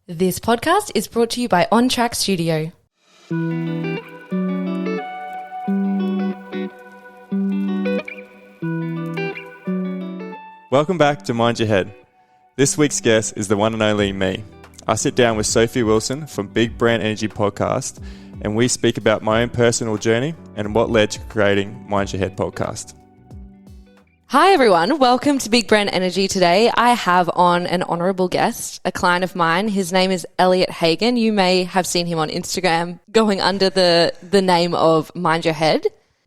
This podcast is brought to you by On Track Studio. Welcome back to Mind Your Head. This week's guest is the one and only me. I sit down with Sophie Wilson from Big Brand Energy podcast, and we speak about my own personal journey and what led to creating Mind Your Head podcast. Hi everyone, welcome to Big Brand Energy. Today I have on an honourable guest, a client of mine. His name is Elliott Hagen. You may have seen him on Instagram going under the name of Mind Your Head.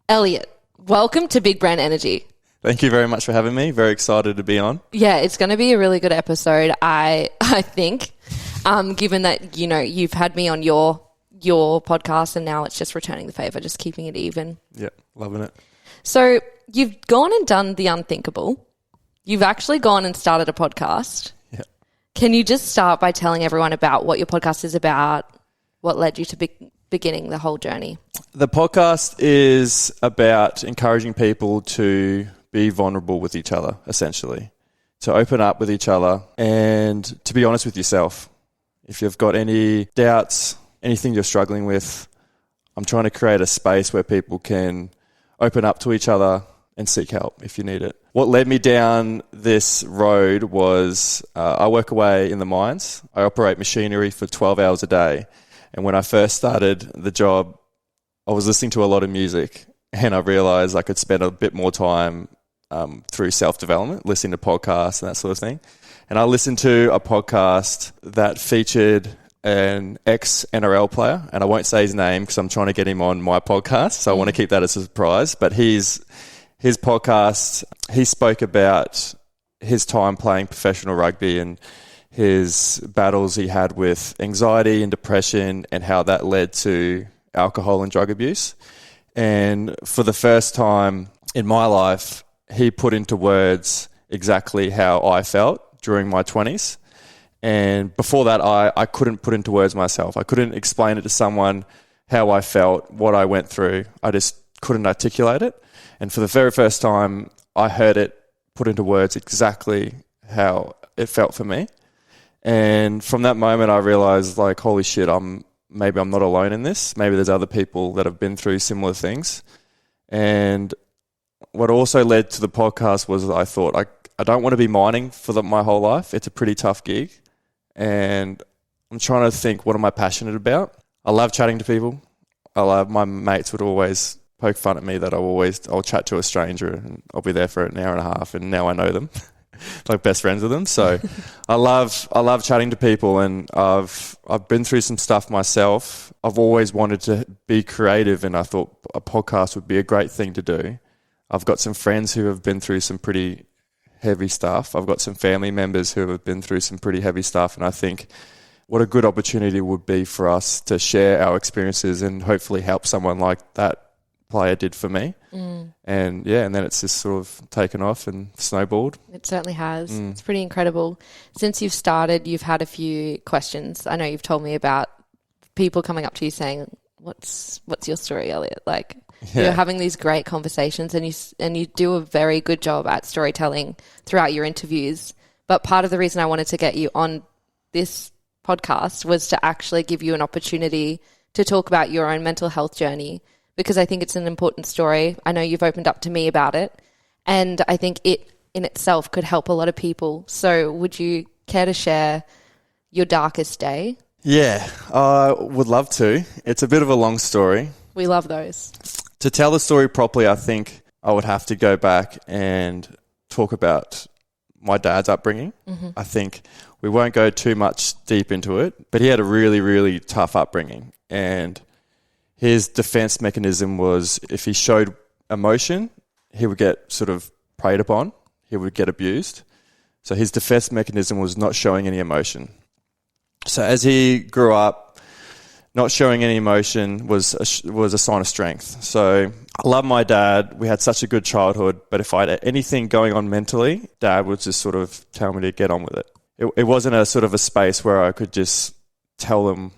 Elliott, welcome to Big Brand Energy. Thank you very much for having me. Very excited to be on. Yeah, it's going to be a really good episode, I think, given that, you know, you've had me on your podcast and now it's just returning the favour, just keeping it even. Yeah, loving it. So you've gone and done the unthinkable. You've actually gone and started a podcast. Yeah. Can you just start by telling everyone about what your podcast is about, what led you to beginning the whole journey? The podcast is about encouraging people to be vulnerable with each other, essentially, to open up with each other and to be honest with yourself. If you've got any doubts, anything you're struggling with, I'm trying to create a space where people can open up to each other and seek help if you need it. What led me down this road was I work away in the mines. I operate machinery for 12 hours a day. And when I first started the job, I was listening to a lot of music and I realized I could spend a bit more time through self-development, listening to podcasts and that sort of thing. And I listened to a podcast that featured an ex-NRL player, and I won't say his name because I'm trying to get him on my podcast, so I want to keep that as a surprise. But his podcast, he spoke about his time playing professional rugby and his battles he had with anxiety and depression and how that led to alcohol and drug abuse. And for the first time in my life, he put into words exactly how I felt during my 20s. And before that, I couldn't put into words myself. I couldn't explain it to someone how I felt, what I went through. I just couldn't articulate it. And for the very first time, I heard it put into words exactly how it felt for me. And from that moment, I realized, like, holy shit, maybe I'm not alone in this. Maybe there's other people that have been through similar things. And what also led to the podcast was I thought, I don't want to be mining for my whole life. It's a pretty tough gig. And I'm trying to think, what am I passionate about? I love chatting to people. My mates would always poke fun at me that I'll chat to a stranger and I'll be there for an hour and a half and now I know them, like best friends with them. So I love chatting to people, and I've been through some stuff myself. I've always wanted to be creative, and I thought a podcast would be a great thing to do. I've got some friends who have been through some pretty heavy stuff. I've got some family members who have been through some pretty heavy stuff, and I think what a good opportunity would be for us to share our experiences and hopefully help someone like that player did for me. And then it's just sort of taken off and snowballed. It certainly has. It's pretty incredible. Since you've started, you've had a few questions. I know you've told me about people coming up to you saying, what's your story, Elliott? Like, you're having these great conversations, and you do a very good job at storytelling throughout your interviews. But part of the reason I wanted to get you on this podcast was to actually give you an opportunity to talk about your own mental health journey, because I think it's an important story. I know you've opened up to me about it, and I think it in itself could help a lot of people. So would you care to share your darkest day? Yeah, I would love to. It's a bit of a long story. We love those. To tell the story properly, I think I would have to go back and talk about my dad's upbringing. I think we won't go too much deep into it, but he had a really, really tough upbringing. And his defense mechanism was if he showed emotion, he would get sort of preyed upon. He would get abused. So his defense mechanism was not showing any emotion. So as he grew up, not showing any emotion was a sign of strength. So I love my dad. We had such a good childhood, but if I had anything going on mentally, Dad would just sort of tell me to get on with it. It wasn't a sort of a space where I could just tell him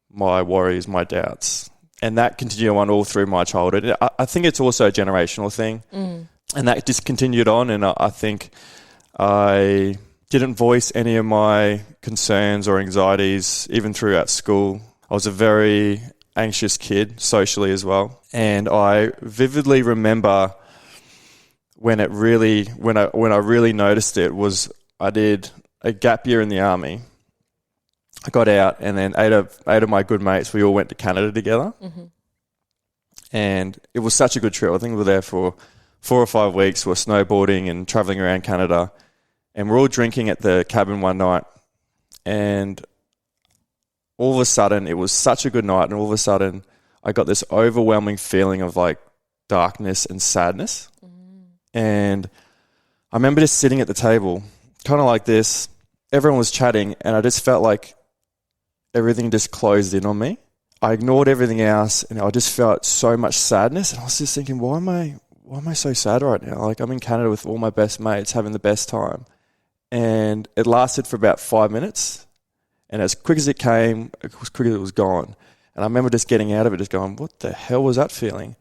my worries, my doubts. And that continued on all through my childhood. I think it's also a generational thing. And that just continued on. And I think I didn't voice any of my concerns or anxieties, even throughout school. I was a very anxious kid, socially as well. And I vividly remember when I really noticed it was I did a gap year in the army. I got out, and then eight of my good mates, we all went to Canada together. Mm-hmm. And it was such a good trip. I think we were there for 4 or 5 weeks. We were snowboarding and traveling around Canada. And we're all drinking at the cabin one night. And all of a sudden, it was such a good night. And all of a sudden, I got this overwhelming feeling of like darkness and sadness. Mm. And I remember just sitting at the table, kind of like this. Everyone was chatting, and I just felt like everything just closed in on me. I ignored everything else, and I just felt so much sadness. And I was just thinking, why am I so sad right now? Like, I'm in Canada with all my best mates, having the best time. And it lasted for about 5 minutes. And as quick as it came, as quick as it was gone. And I remember just getting out of it, just going, what the hell was that feeling?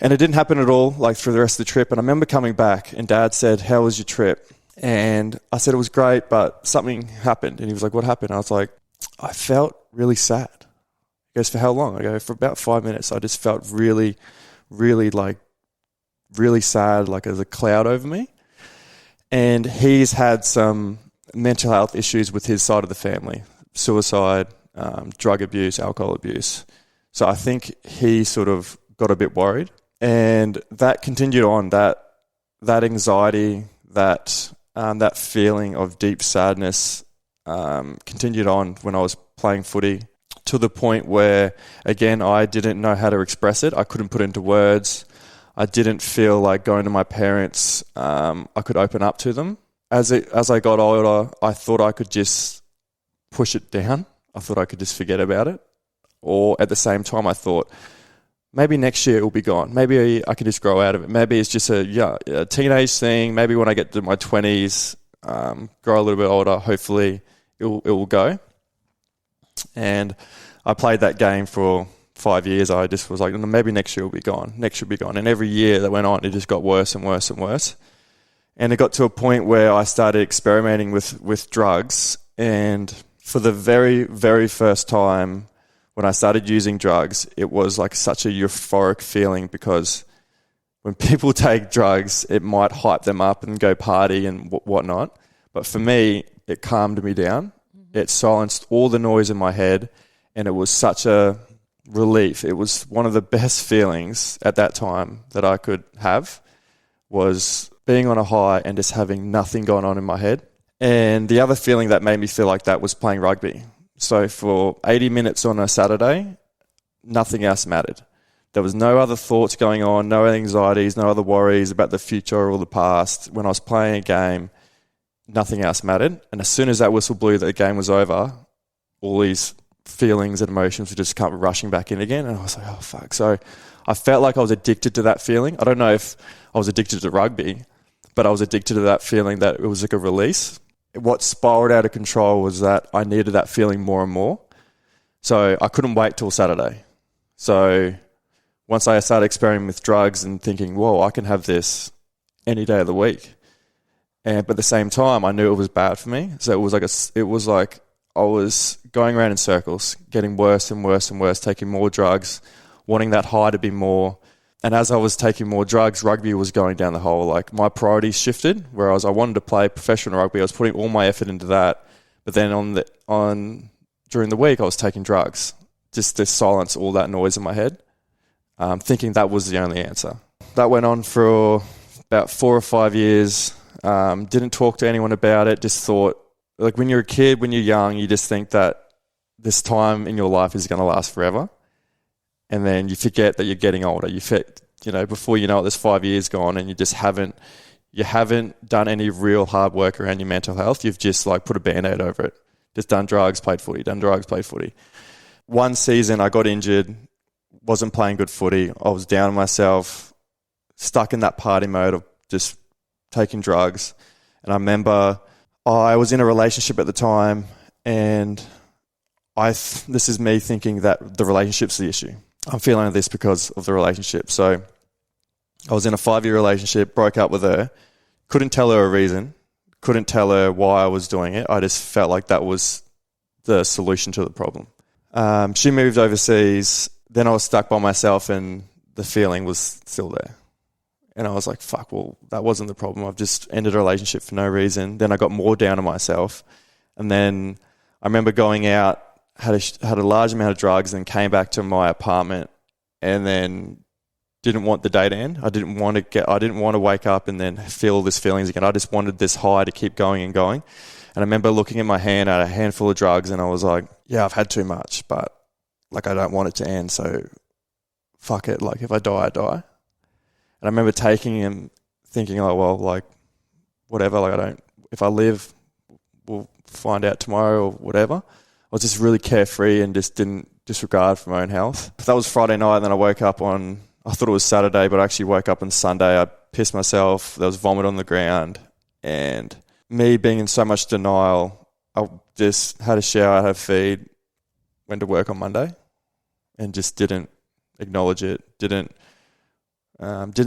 And it didn't happen at all, like, through the rest of the trip. And I remember coming back, and Dad said, how was your trip? And I said, it was great, but something happened. And he was like, what happened? I was like, I felt really sad. He goes, for how long? I go, for about 5 minutes. I just felt really, really sad, like there's a cloud over me. And he's had some mental health issues with his side of the family, suicide, drug abuse, alcohol abuse. So I think he sort of got a bit worried. And that continued on, that anxiety, that feeling of deep sadness continued on when I was playing footy, to the point where, again, I didn't know how to express it. I couldn't put it into words. I didn't feel like going to my parents, I could open up to them. As I got older, I thought I could just push it down. I thought I could just forget about it. Or at the same time, I thought, maybe next year it will be gone. Maybe I can just grow out of it. Maybe it's just a teenage thing. Maybe when I get to my 20s, grow a little bit older, hopefully it will go. And I played that game for 5 years. I just was like, maybe next year will be gone. Next year will be gone. And every year that went on, it just got worse and worse and worse. And it got to a point where I started experimenting with drugs. And for the very, very first time when I started using drugs, it was like such a euphoric feeling, because when people take drugs, it might hype them up and go party and whatnot. But for me, it calmed me down. It silenced all the noise in my head, and it was such a relief. It was one of the best feelings at that time that I could have, was being on a high and just having nothing going on in my head. And the other feeling that made me feel like that was playing rugby. So for 80 minutes on a Saturday, nothing else mattered. There was no other thoughts going on, no anxieties, no other worries about the future or the past. When I was playing a game, nothing else mattered. And as soon as that whistle blew that the game was over, all these feelings and emotions would just come rushing back in again. And I was like, oh, fuck. So I felt like I was addicted to that feeling. I don't know if I was addicted to rugby, but I was addicted to that feeling that it was like a release. What spiraled out of control was that I needed that feeling more and more. So I couldn't wait till Saturday. So once I started experimenting with drugs and thinking, whoa, I can have this any day of the week. But at the same time, I knew it was bad for me. So it was like I was going around in circles, getting worse and worse and worse, taking more drugs, wanting that high to be more. And as I was taking more drugs, rugby was going down the hole. Like, my priorities shifted, whereas I wanted to play professional rugby. I was putting all my effort into that. But then during the week, I was taking drugs just to silence all that noise in my head, thinking that was the only answer. That went on for about 4 or 5 years. Didn't talk to anyone about it. Just thought, like, when you're a kid, when you're young, you just think that this time in your life is going to last forever. And then you forget that you're getting older. Before you know it, there's 5 years gone, and you haven't done any real hard work around your mental health. You've just like put a Band-Aid over it. Just done drugs, played footy, done drugs, played footy. One season I got injured, wasn't playing good footy. I was down on myself, stuck in that party mode of just taking drugs. And I remember I was in a relationship at the time, and this is me thinking that the relationship's the issue. I'm feeling this because of the relationship. So I was in a 5-year relationship, broke up with her, couldn't tell her a reason, couldn't tell her why I was doing it. I just felt like that was the solution to the problem. She moved overseas. Then I was stuck by myself and the feeling was still there. And I was like, fuck, well, that wasn't the problem. I've just ended a relationship for no reason. Then I got more down on myself. And then I remember going out, had a large amount of drugs, and came back to my apartment and then didn't want the day to end. I didn't want to wake up and then feel all these feelings again. I just wanted this high to keep going and going. And I remember looking at my hand, I had a handful of drugs, and I was like, yeah, I've had too much, but like I don't want it to end, so fuck it. Like if I die, I die. And I remember taking and thinking, oh well, like whatever. Like if I live, we'll find out tomorrow or whatever. I was just really carefree and just didn't disregard for my own health. That was Friday night, and then I woke up I thought it was Saturday, but I actually woke up on Sunday. I pissed myself. There was vomit on the ground. And me being in so much denial, I just had a shower, had a feed, went to work on Monday and just didn't acknowledge it, didn't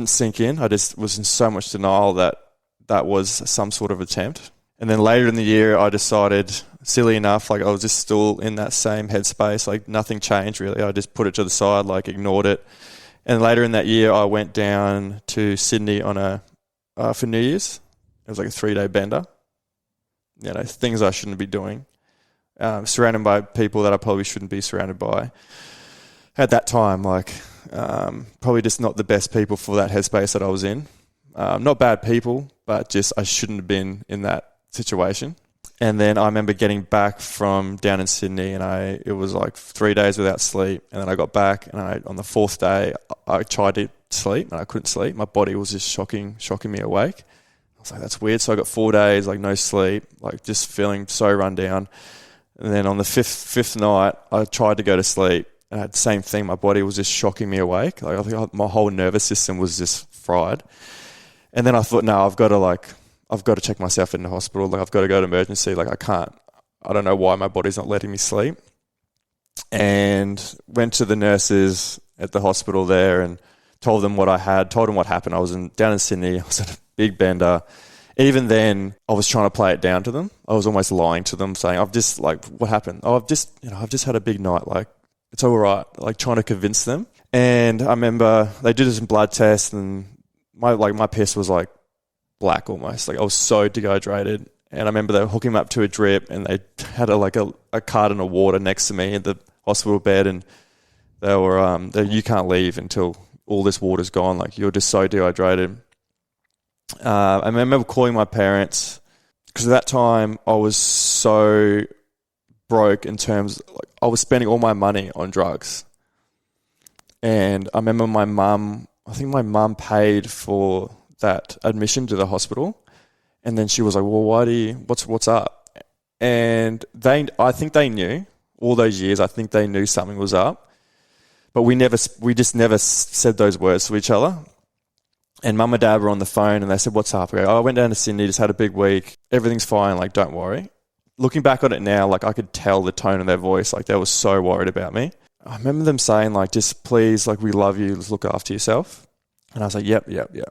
sink in. I just was in so much denial that was some sort of attempt. And then later in the year, I decided, silly enough, like I was just still in that same headspace, like nothing changed really. I just put it to the side, like ignored it. And later in that year, I went down to Sydney for New Year's. It was like a 3-day bender. You know, things I shouldn't be doing. Surrounded by people that I probably shouldn't be surrounded by. At that time, like, probably just not the best people for that headspace that I was in. Not bad people, but just I shouldn't have been in that situation. And then I remember getting back from down in Sydney, and it was like 3 days without sleep. And then I got back, and on the 4th day, I tried to sleep, and I couldn't sleep. My body was just shocking me awake. I was like, that's weird. So I got 4 days, like no sleep, like just feeling so run down. And then on the fifth night, I tried to go to sleep, and I had the same thing. My body was just shocking me awake. Like I think my whole nervous system was just fried. And then I thought, no, I've got to check myself in the hospital. Like I've got to go to emergency. Like I don't know why my body's not letting me sleep. And went to the nurses at the hospital there and told them what I had, told them what happened. I was down in Sydney. I was at a big bender. Even then, I was trying to play it down to them. I was almost lying to them, saying, what happened? Oh, I've just had a big night. Like, it's all right. Like, trying to convince them. And I remember they did some blood tests, and my piss was like black almost. Like, I was so dehydrated. And I remember they were hooking me up to a drip, and they had a carton of water next to me in the hospital bed, and they were, you can't leave until all this water's gone. Like, you're just so dehydrated. I remember calling my parents because at that time I was so broke in terms, like I was spending all my money on drugs. And I remember my mum paid for that admission to the hospital. And then she was like, well, what's up? And I think they knew all those years. I think they knew something was up, but we just never said those words to each other. And mum and dad were on the phone, and they said, what's up? I go, I went down to Sydney, just had a big week. Everything's fine. Like, don't worry. Looking back on it now, like I could tell the tone of their voice. Like they were so worried about me. I remember them saying like, just please, like we love you. Let's look after yourself. And I was like, yep. And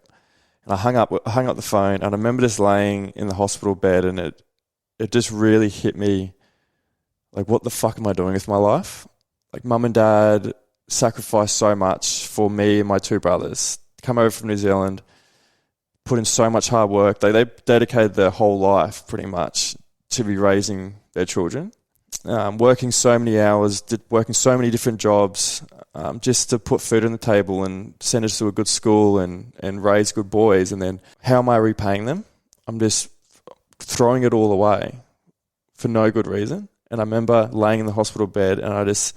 I hung up the phone, and I remember just laying in the hospital bed, and it just really hit me. Like, what the fuck am I doing with my life? Like mum and dad sacrificed so much for me and my 2 brothers. Come over from New Zealand, put in so much hard work. They dedicated their whole life pretty much to be raising their children, working so many hours, working so many different jobs, just to put food on the table and send us to a good school and raise good boys. And then how am I repaying them? I'm just throwing it all away for no good reason. And I remember laying in the hospital bed, and it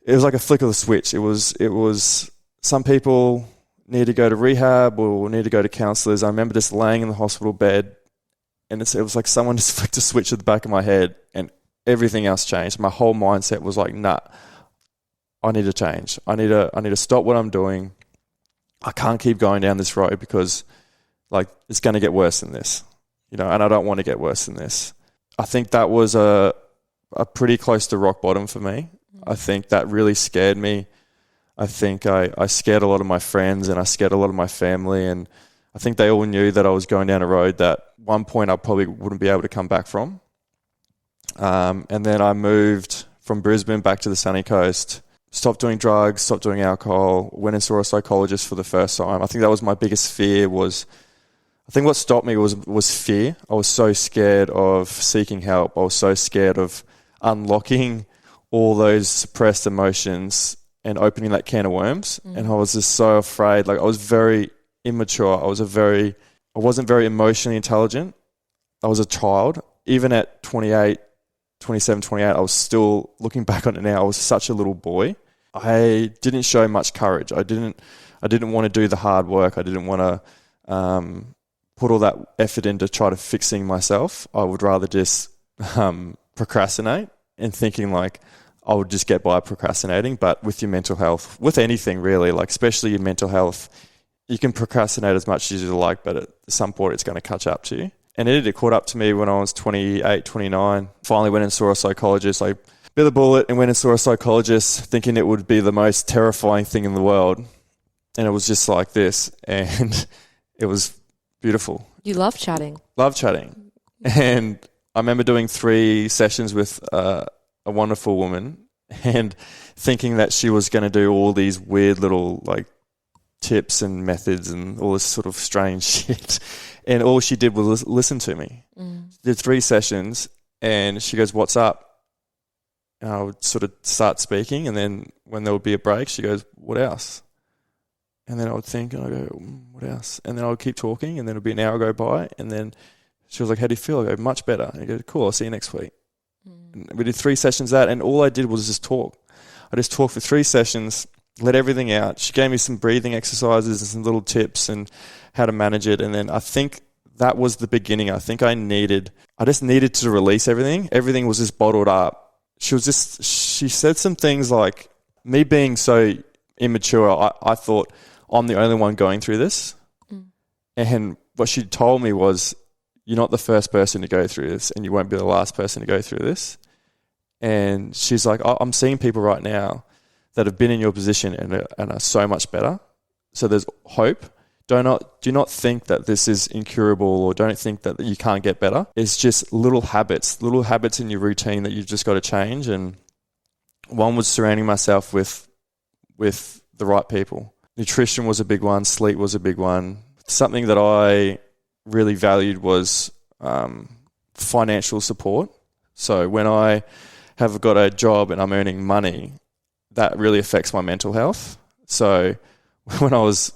was like a flick of the switch. It was some people need to go to rehab or need to go to counsellors. I remember just laying in the hospital bed, and it was like someone just flicked a switch at the back of my head, and everything else changed. My whole mindset was like, nah, I need to change. I need to stop what I'm doing. I can't keep going down this road because like it's going to get worse than this, and I don't want to get worse than this. I think that was a pretty close to rock bottom for me. I think that really scared me. I think I scared a lot of my friends, and I scared a lot of my family, and I think they all knew that I was going down a road that one point I probably wouldn't be able to come back from. And then I moved from Brisbane back to the sunny coast, stopped doing drugs, stopped doing alcohol, went and saw a psychologist for the first time. I think that was my biggest fear. I think what stopped me was fear. I was so scared of seeking help. I was so scared of unlocking all those suppressed emotions and opening that can of worms. And I was just so afraid. Like, I was very immature. I wasn't very emotionally intelligent. I was a child. Even at 27, 28, I was still, looking back on it now, I was such a little boy. I didn't show much courage. I didn't want to do the hard work. I didn't want to put all that effort into try to fixing myself. I would rather just procrastinate and thinking like I would just get by procrastinating. But with your mental health, with anything really, like especially your mental health, you can procrastinate as much as you like, but at some point it's going to catch up to you. And it caught up to me when I was 28, 29. Finally went and saw a psychologist. I bit the bullet and went and saw a psychologist thinking it would be the most terrifying thing in the world. And it was just like this. And it was beautiful. You love chatting. Love chatting. And I remember doing 3 sessions with a wonderful woman and thinking that she was going to do all these weird little like tips and methods and all this sort of strange shit. And all she did was listen to me. Did 3 sessions and she goes, "What's up?" And I would sort of start speaking, and then when there would be a break, she goes, "What else?" And then I would think, and I go, "What else?" And then I would keep talking, and then it would be an hour go by, and then she was like, "How do you feel?" I go, "Much better." And I go, "Cool, I'll see you next week." And we did 3 sessions of that, and all I did was just talk. I just talked for 3 sessions, let everything out. She gave me some breathing exercises and some little tips and how to manage it. And then I think that was the beginning. I think I just needed to release everything. Everything was just bottled up. She said some things like, me being so immature, I thought I'm the only one going through this. And what she told me was, you're not the first person to go through this, and you won't be the last person to go through this. And she's like, I'm seeing people right now that have been in your position and are so much better. So there's hope. Do not think that this is incurable, or don't think that you can't get better. It's just little habits in your routine that you've just got to change. And one was surrounding myself with the right people. Nutrition was a big one. Sleep was a big one. Something that I really valued was financial support. So when I have got a job and I'm earning money, that really affects my mental health. So when I was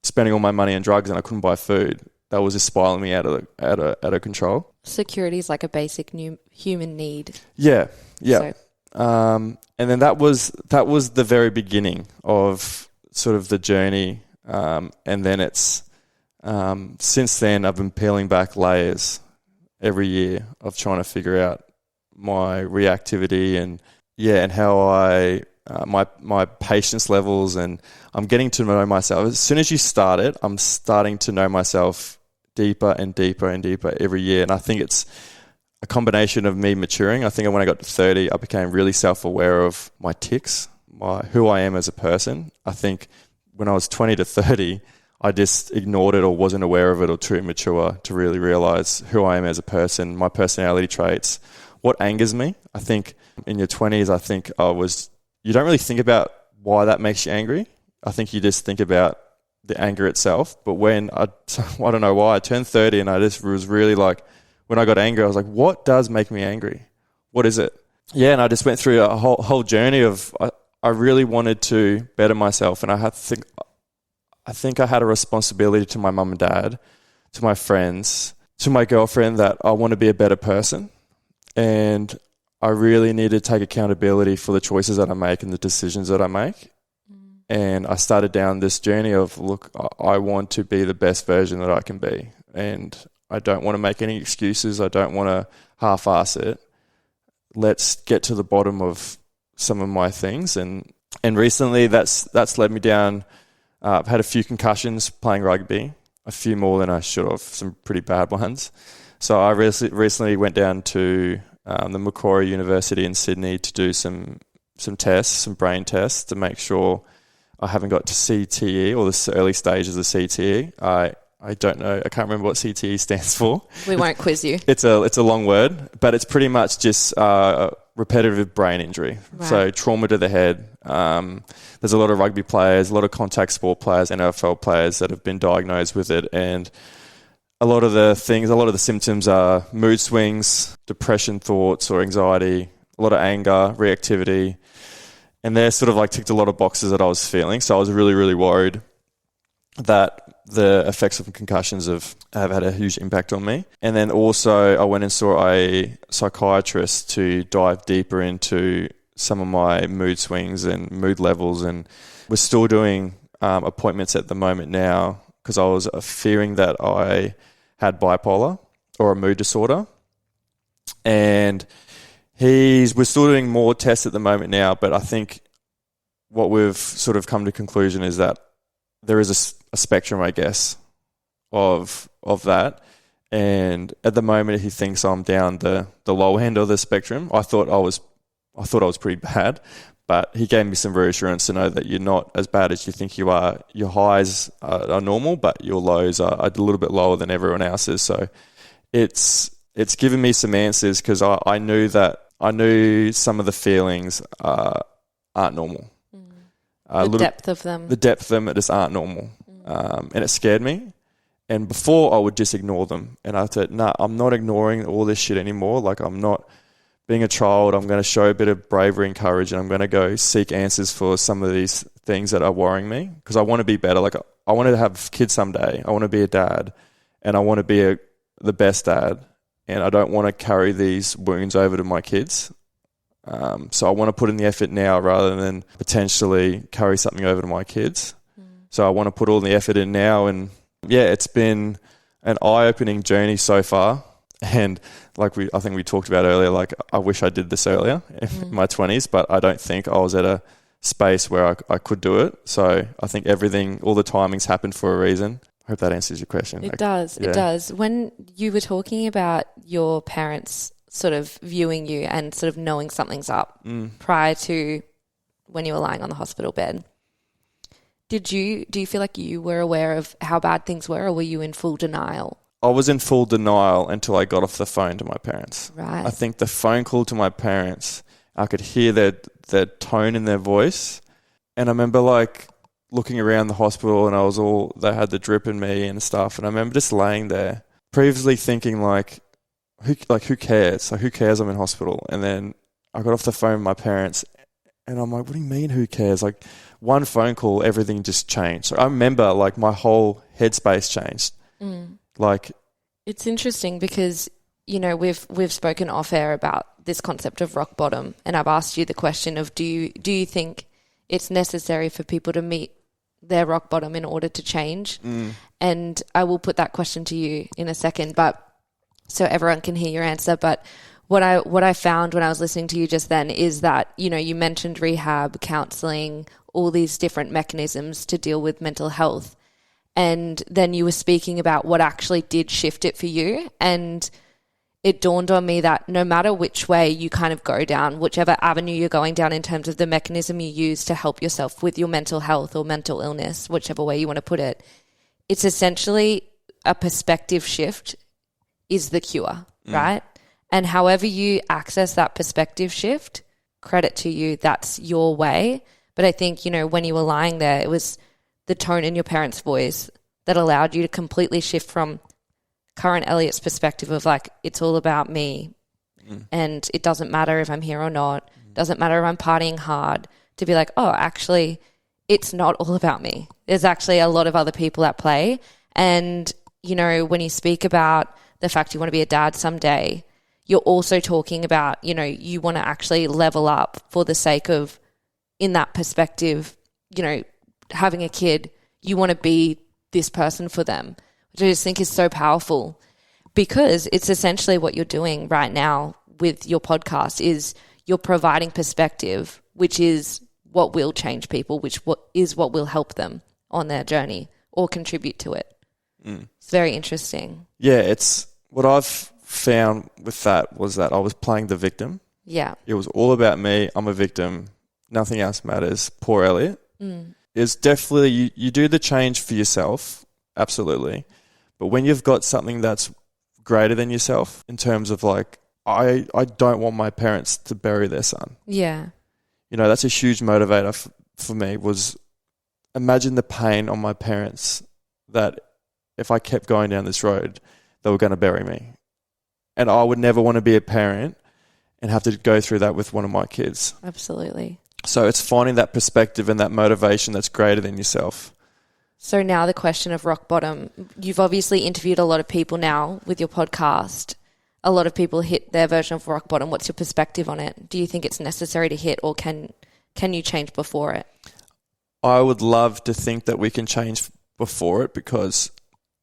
spending all my money on drugs and I couldn't buy food, that was just spiraling me out of control. Security is like a basic human need. Yeah. So. And then that was the very beginning of sort of the journey. And then it's since then I've been peeling back layers every year of trying to figure out my reactivity and how I my patience levels, and I'm getting to know myself. As soon as you start it, I'm starting to know myself deeper and deeper and deeper every year. And I think it's a combination of me maturing. I think when I got to 30, I became really self-aware of my tics, who I am as a person. I think when I was 20 to 30, I just ignored it or wasn't aware of it or too immature to really realize who I am as a person, my personality traits, what angers me. I think in your 20s, you don't really think about why that makes you angry. I think you just think about the anger itself. But when I don't know why, I turned 30 and I just was really like, when I got angry, I was like, what does make me angry? What is it? Yeah, and I just went through a whole journey of, I really wanted to better myself, and I think I had a responsibility to my mum and dad, to my friends, to my girlfriend, that I want to be a better person. And I really need to take accountability for the choices that I make and the decisions that I make. And I started down this journey of, look, I want to be the best version that I can be. And I don't want to make any excuses. I don't want to half-ass it. Let's get to the bottom of some of my things. And recently that's led me down. I've had a few concussions playing rugby, a few more than I should have, some pretty bad ones. So I recently went down to the Macquarie University in Sydney to do some tests, some brain tests, to make sure I haven't got to CTE or the early stages of CTE. I I don't know. I can't remember what CTE stands for. We won't quiz you. It's a long word, but it's pretty much just repetitive brain injury. Right. So trauma to the head. There's a lot of rugby players, a lot of contact sport players, NFL players that have been diagnosed with it, and a lot of the symptoms are mood swings, depression thoughts or anxiety, a lot of anger, reactivity, and they're sort of like ticked a lot of boxes that I was feeling. So I was really, really worried that the effects of concussions have had a huge impact on me. And then also I went and saw a psychiatrist to dive deeper into some of my mood swings and mood levels, and we're still doing appointments at the moment now because I was fearing that I had bipolar or a mood disorder. And we're still doing more tests at the moment now, but I think what we've sort of come to conclusion is that there is a spectrum, I guess, of that. And at the moment, he thinks I'm down the low end of the spectrum. I thought I was pretty bad, but he gave me some reassurance to know that you're not as bad as you think you are. Your highs are normal, but your lows are a little bit lower than everyone else's. So it's given me some answers because I knew some of the feelings aren't normal. The depth of them just aren't normal. And it scared me. And before I would just ignore them. And I said, nah, I'm not ignoring all this shit anymore. Like, I'm not being a child. I'm going to show a bit of bravery and courage, and I'm going to go seek answers for some of these things that are worrying me, because I want to be better. Like, I want to have kids someday. I want to be a dad, and I want to be the best dad. And I don't want to carry these wounds over to my kids. So I want to put in the effort now rather than potentially carry something over to my kids. So I want to put all the effort in now. And yeah, it's been an eye-opening journey so far. And like I think we talked about earlier, like I wish I did this earlier in my 20s, but I don't think I was at a space where I could do it. So I think all the timings happened for a reason. I hope that answers your question. It does. When you were talking about your parents sort of viewing you and sort of knowing something's up prior to when you were lying on the hospital bed, do you feel like you were aware of how bad things were, or were you in full denial? I was in full denial until I got off the phone to my parents. Right. I think the phone call to my parents, I could hear their tone in their voice. And I remember like looking around the hospital, and they had the drip in me and stuff. And I remember just laying there, previously thinking who cares? Like, who cares I'm in hospital? And then I got off the phone with my parents, and I'm like, what do you mean, who cares? Like, one phone call, everything just changed. So I remember like my whole headspace changed. Like, it's interesting because, you know, we've spoken off air about this concept of rock bottom, and I've asked you the question of do you think it's necessary for people to meet their rock bottom in order to change? And I will put that question to you in a second, but so everyone can hear your answer. But what I found when I was listening to you just then is that, you know, you mentioned rehab, counseling, all these different mechanisms to deal with mental health. And then you were speaking about what actually did shift it for you. And it dawned on me that no matter which way you kind of go down, whichever avenue you're going down in terms of the mechanism you use to help yourself with your mental health or mental illness, whichever way you want to put it, it's essentially a perspective shift is the cure, right? And however you access that perspective shift, credit to you, that's your way. But I think, you know, when you were lying there, it was the tone in your parents' voice that allowed you to completely shift from current Elliott's perspective of like, it's all about me and it doesn't matter if I'm here or not, doesn't matter if I'm partying hard, to be like, oh, actually, it's not all about me. There's actually a lot of other people at play. And, you know, when you speak about the fact you want to be a dad someday, you're also talking about, you know, you want to actually level up for the sake of, in that perspective, you know, having a kid, you want to be this person for them, which I just think is so powerful, because it's essentially what you're doing right now with your podcast is you're providing perspective, which is what will change people, which is what will help them on their journey or contribute to it. It's very interesting. Yeah, it's what I've found with that was that I was playing the victim. Yeah. It was all about me. I'm a victim. Nothing else matters. Poor Elliott. It's definitely, you do the change for yourself, absolutely. But when you've got something that's greater than yourself, in terms of like, I don't want my parents to bury their son. Yeah. You know, that's a huge motivator for me, was imagine the pain on my parents that if I kept going down this road, they were going to bury me. And I would never want to be a parent and have to go through that with one of my kids. Absolutely. So it's finding that perspective and that motivation that's greater than yourself. So now the question of rock bottom. You've obviously interviewed a lot of people now with your podcast. A lot of people hit their version of rock bottom. What's your perspective on it? Do you think it's necessary to hit, or can you change before it? I would love to think that we can change before it, because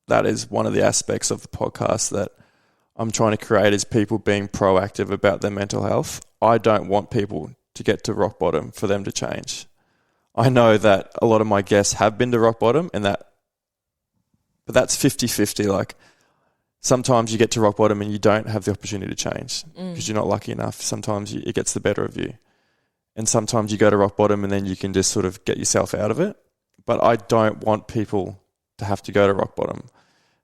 that is one of the aspects of the podcast that I'm trying to create, is people being proactive about their mental health. I don't want people to get to rock bottom for them to change. I know that a lot of my guests have been to rock bottom, but that's 50-50. Like, sometimes you get to rock bottom and you don't have the opportunity to change because you're not lucky enough. Sometimes it gets the better of you. And sometimes you go to rock bottom and then you can just sort of get yourself out of it. But I don't want people to have to go to rock bottom.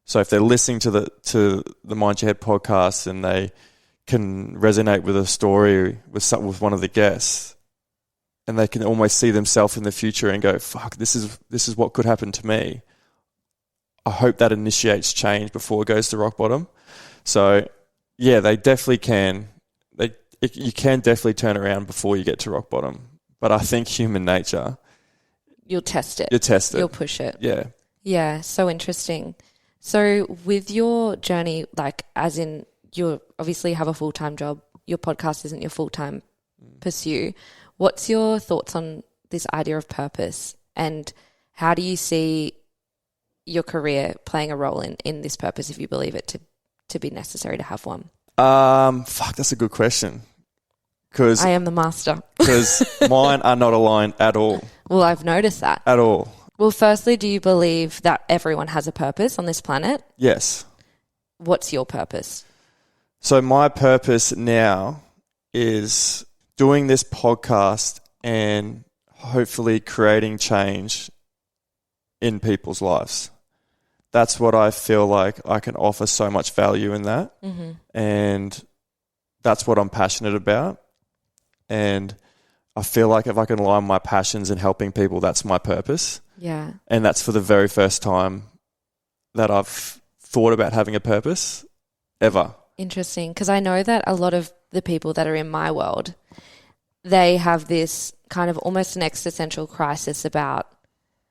So if they're listening to the Mind Your Head podcast and they can resonate with a story with one of the guests, and they can almost see themselves in the future and go, fuck, this is what could happen to me. I hope that initiates change before it goes to rock bottom. So yeah, they definitely can. You can definitely turn around before you get to rock bottom. But I think human nature, you'll test it. You'll test it. You'll push it. Yeah. Yeah. So interesting. So with your journey, like, as in, you obviously have a full-time job. Your podcast isn't your full-time pursuit. What's your thoughts on this idea of purpose, and how do you see your career playing a role in this purpose, if you believe it to be necessary to have one? That's a good question. I am the master. Because mine are not aligned at all. Well, I've noticed that. At all. Well, firstly, do you believe that everyone has a purpose on this planet? Yes. What's your purpose? So my purpose now is doing this podcast and hopefully creating change in people's lives. That's what I feel like I can offer so much value in that. Mm-hmm. And that's what I'm passionate about. And I feel like if I can align my passions in helping people, that's my purpose. Yeah. And that's for the very first time that I've thought about having a purpose ever. Interesting. Because I know that a lot of the people that are in my world, they have this kind of almost an existential crisis about,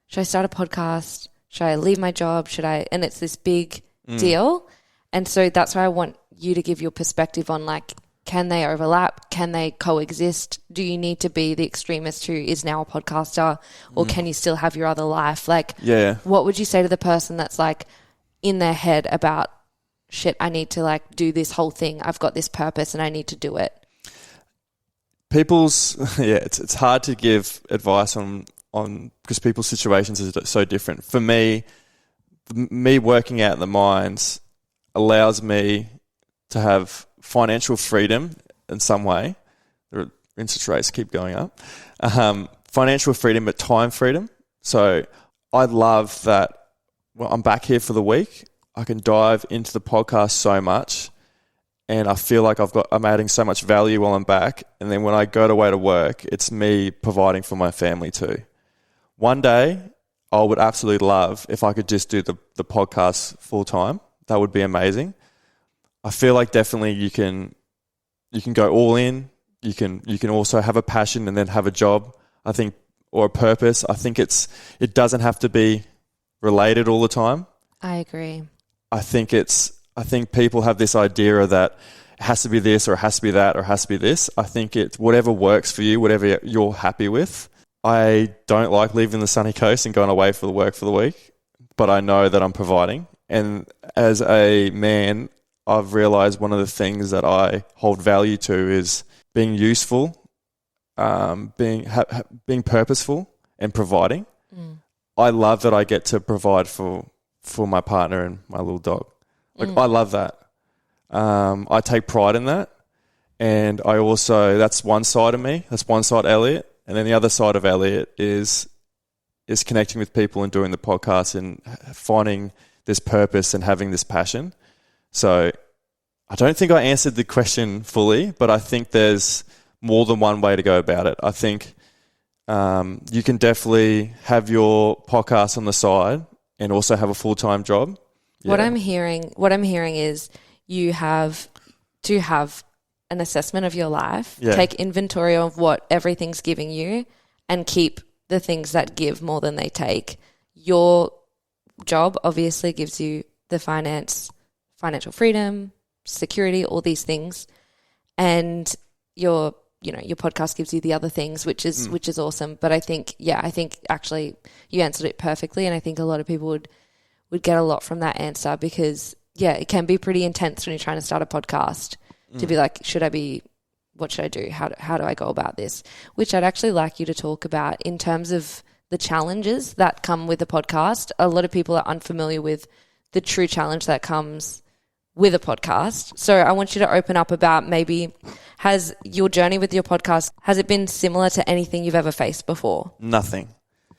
should I start a podcast? Should I leave my job? And it's this big deal. And so that's why I want you to give your perspective on, like, can they overlap? Can they coexist? Do you need to be the extremist who is now a podcaster, or can you still have your other life? Like, what would you say to the person that's like in their head about, shit, I need to like do this whole thing. I've got this purpose and I need to do it. It's hard to give advice on because people's situations are so different. For me working out in the mines allows me to have financial freedom in some way. The interest rates keep going up. Financial freedom, but time freedom. So I love that. Well, I'm back here for the week. I can dive into the podcast so much, and I feel like I'm adding so much value while I'm back. And then when I go away to work, it's me providing for my family too. One day, I would absolutely love if I could just do the podcast full time. That would be amazing. I feel like definitely you can go all in. You can also have a passion and then have a job, I think, or a purpose. I think it doesn't have to be related all the time. I agree. I think people have this idea that it has to be this, or it has to be that, or it has to be this. I think it's whatever works for you, whatever you're happy with. I don't like leaving the sunny coast and going away for the work for the week, but I know that I'm providing. And as a man, I've realized one of the things that I hold value to is being useful, being purposeful, and providing. I love that I get to provide for my partner and my little dog. I love that. I take pride in that. And I also, that's one side of me. That's one side Elliott. And then the other side of Elliott is connecting with people and doing the podcast and finding this purpose and having this passion. So I don't think I answered the question fully, but I think there's more than one way to go about it. I think you can definitely have your podcast on the side and also have a full-time job. Yeah. What I'm hearing is you have to have an assessment of your life, take inventory of what everything's giving you, and keep the things that give more than they take. Your job obviously gives you the financial freedom, security, all these things, and your podcast gives you the other things, which is awesome. But I think actually you answered it perfectly, and I think a lot of people would get a lot from that answer, because it can be pretty intense when you're trying to start a podcast to be like, what should I do? How do I go about this? Which I'd actually like you to talk about in terms of the challenges that come with a podcast. A lot of people are unfamiliar with the true challenge that comes with a podcast. So I want you to open up about, maybe, has your journey with your podcast, has it been similar to anything you've ever faced before? Nothing.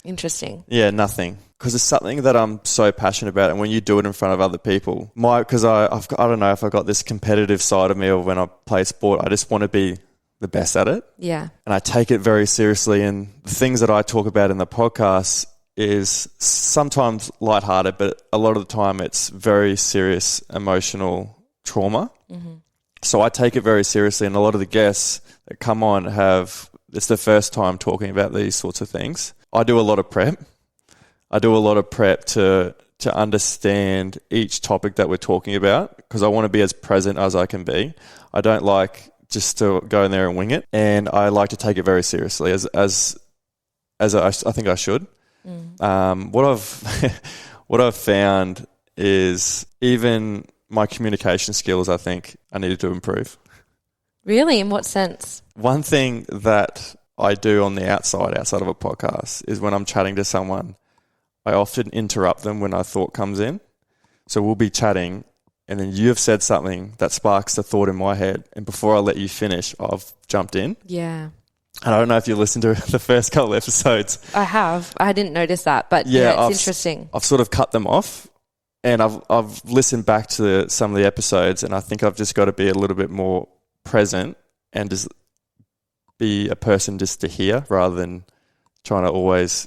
Interesting. Yeah, nothing. Because it's something that I'm so passionate about, and when you do it in front of other people, because I don't know if I've got this competitive side of me, or when I play sport, I just want to be the best at it. Yeah. And I take it very seriously, and the things that I talk about in the podcast is sometimes lighthearted, but a lot of the time it's very serious emotional trauma. Mm-hmm. So I take it very seriously, and a lot of the guests that come on it's their first time talking about these sorts of things. I do a lot of prep. To understand each topic that we're talking about, because I want to be as present as I can be. I don't like just to go in there and wing it, and I like to take it very seriously, as I think I should. What I've found is even my communication skills, I think I needed to improve. Really? In what sense? One thing that I do on the outside of a podcast, is when I'm chatting to someone, I often interrupt them when a thought comes in. So we'll be chatting, and then you have said something that sparks the thought in my head, and before I let you finish, I've jumped in. Yeah. And I don't know if you listened to the first couple episodes. I have. I didn't notice that, but it's interesting. I've sort of cut them off, and I've listened back to some of the episodes, and I think I've just got to be a little bit more present and just be a person just to hear, rather than trying to always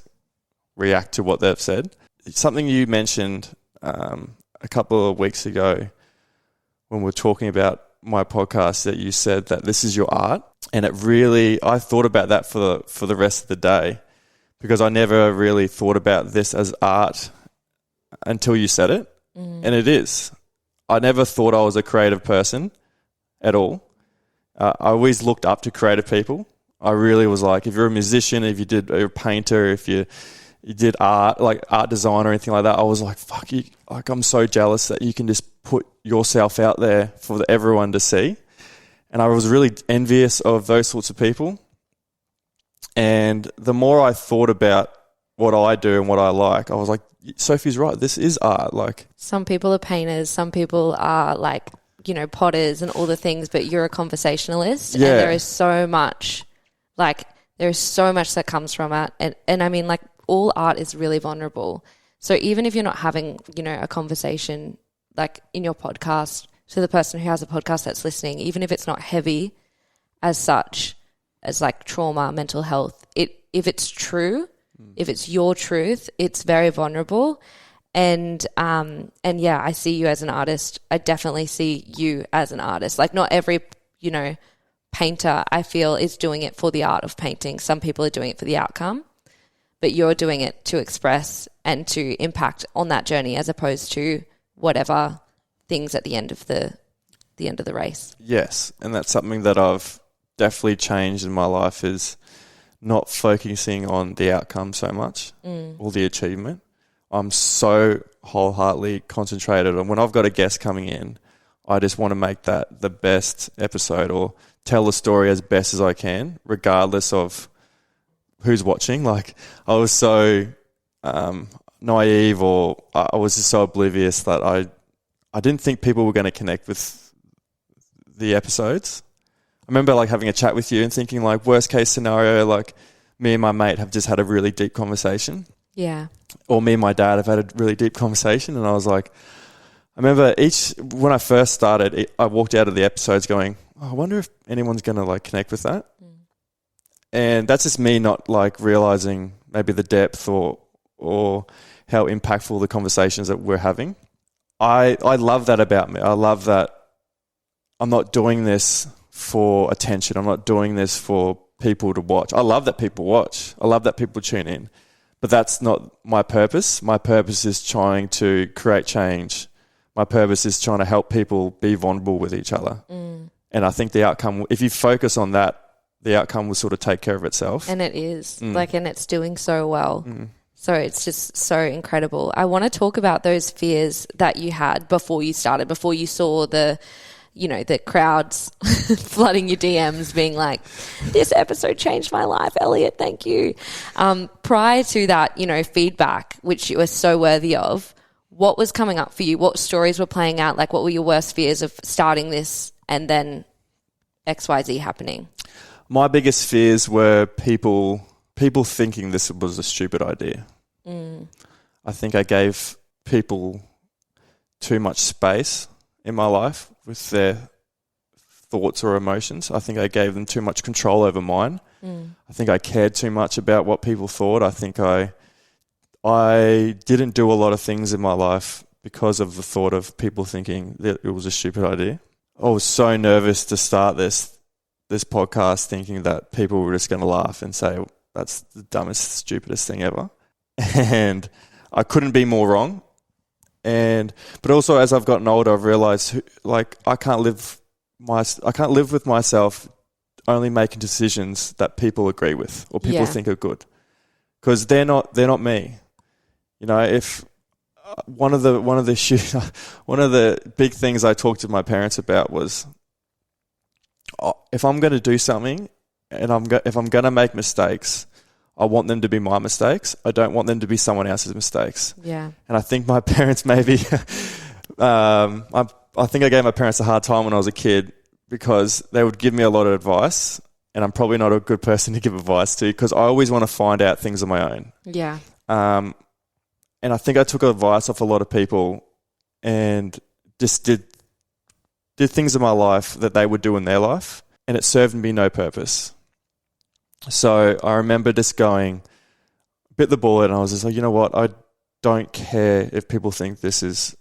react to what they've said. Something you mentioned a couple of weeks ago when we were talking about my podcast, that you said that this is your art, and I thought about that for the rest of the day, because I never really thought about this as art until you said it. And it is. I never thought I was a creative person at all. I always looked up to creative people. I really was like, if you're a musician, if you're a painter, if you did art, like art design or anything like that, I was like, fuck you. Like, I'm so jealous that you can just put yourself out there for everyone to see. And I was really envious of those sorts of people. And the more I thought about what I do and what I like, I was like, Sophie's right. This is art. Like, some people are painters, some people are like, potters and all the things, but you're a conversationalist. Yeah. And there is so much that comes from it. And I mean, like, all art is really vulnerable. So even if you're not having, a conversation like in your podcast to the person who has a podcast that's listening, even if it's not heavy as such as like trauma, mental health, if it's true, if it's your truth, it's very vulnerable. And I see you as an artist. I definitely see you as an artist. Like, not every, painter, I feel, is doing it for the art of painting. Some people are doing it for the outcome, but you're doing it to express and to impact on that journey, as opposed to whatever things at the end of the race. Yes, and that's something that I've definitely changed in my life, is not focusing on the outcome so much or the achievement. I'm so wholeheartedly concentrated on when I've got a guest coming in, I just want to make that the best episode, or tell the story as best as I can, regardless of who's watching. Like, I was so naive, or I was just so oblivious that I didn't think people were going to connect with the episodes. I remember like having a chat with you and thinking, like, worst case scenario, like me and my mate have just had a really deep conversation. Yeah. Or me and my dad have had a really deep conversation, and I was like, I remember when I first started, I walked out of the episodes going, oh, I wonder if anyone's going to like connect with that. And that's just me not like realizing maybe the depth or how impactful the conversations that we're having. I love that about me. I love that I'm not doing this for attention. I'm not doing this for people to watch. I love that people watch. I love that people tune in. But that's not my purpose. My purpose is trying to create change. My purpose is trying to help people be vulnerable with each other. And I think the outcome, if you focus on that, the outcome will sort of take care of itself. And it is. And it's doing so well. So it's just so incredible. I want to talk about those fears that you had before you started, before you saw the crowds flooding your DMs being like, this episode changed my life, Elliott, thank you. Prior to that, feedback, which you were so worthy of, what was coming up for you? What stories were playing out? Like, what were your worst fears of starting this and then XYZ happening? My biggest fears were people thinking this was a stupid idea. I think I gave people too much space in my life with their thoughts or emotions. I think I gave them too much control over mine. I think I cared too much about what people thought. I think I didn't do a lot of things in my life because of the thought of people thinking that it was a stupid idea. I was so nervous to start this podcast thinking that people were just going to laugh and say, that's the dumbest, stupidest thing ever. And I couldn't be more wrong. But also as I've gotten older, I've realized like I can't live with myself only making decisions that people agree with or people think are good, because they're not me. If one of the big things I talked to my parents about was, if I'm going to do something and if I'm going to make mistakes, I want them to be my mistakes. I don't want them to be someone else's mistakes. Yeah. And I think my parents maybe, I think I gave my parents a hard time when I was a kid because they would give me a lot of advice, and I'm probably not a good person to give advice to because I always want to find out things on my own. Yeah. And I think I took advice off a lot of people and just did things in my life that they would do in their life, and it served me no purpose. So I remember just bit the bullet, and I was just like, you know what? I don't care if people think this is